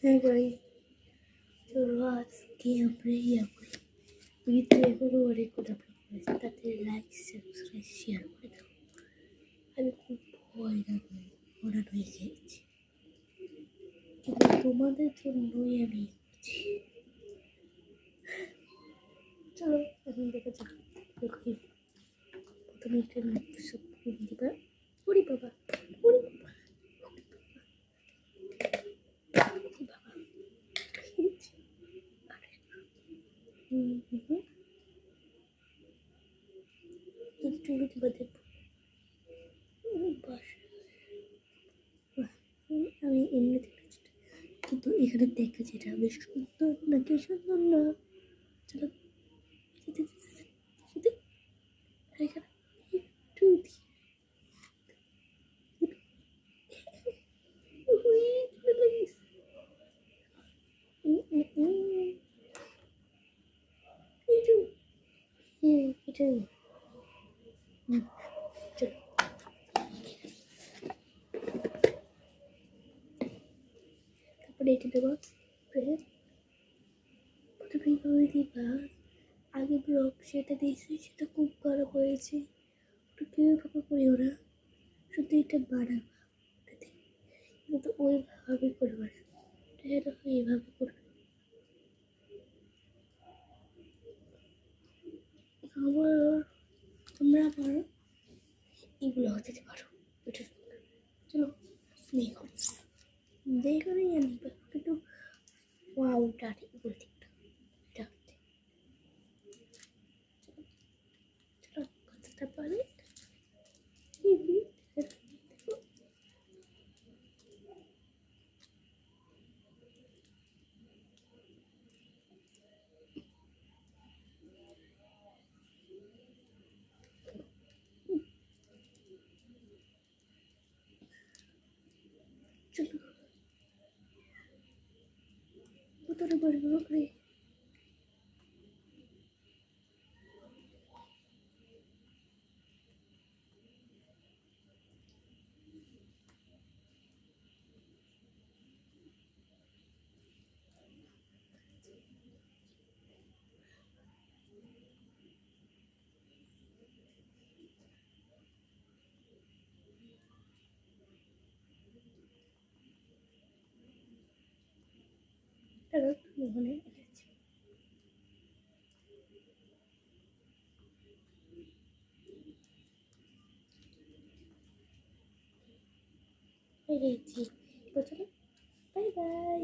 হ্যাঁ গাইস, চলো আজকে আমরা ইয়া করি। ভিডিও এখনো অনেক আপলোড করেছি, তাতে লাইক সাবস্ক্রাইব শেয়ার করে দাও। আমি খুব ভয় হরান হয়ে গেছি, কিন্তু তোমাদের জন্যই আমি করছি। চলো এখন দেখা যাক। প্রথমে একটা সব দিবা। ওরে বাবা, ওরে বাবা, একটু দিবা দেখবো। আমি এমনিতে কিন্তু এখানে দেখা যেটা আমি সুন্দর নাকি সুন্দর না। চলো এখানে একটু এটাই চলো। তারপরে এটা দেবো। প্রথমে দিবা। আগে ব্লগ সেটা দিয়েছি, সেটা খুব খারাপ হয়েছে। ওটা কেউ এভাবে করিও না, শুধু এটা বানাবা। কিন্তু ওইভাবে করবে না, এটা এইভাবে করবে। আবার আমার এগুলো হতে পারো। চলো দেখো, দেখো না জানি কিন্তু ওয়াও ডাটি বলতে এটা হচ্ছে। চলো কথাটা পারে চলো কতটা বলবো করে। চলো মোহনে এসেছি। এই চলো, বাই বাই।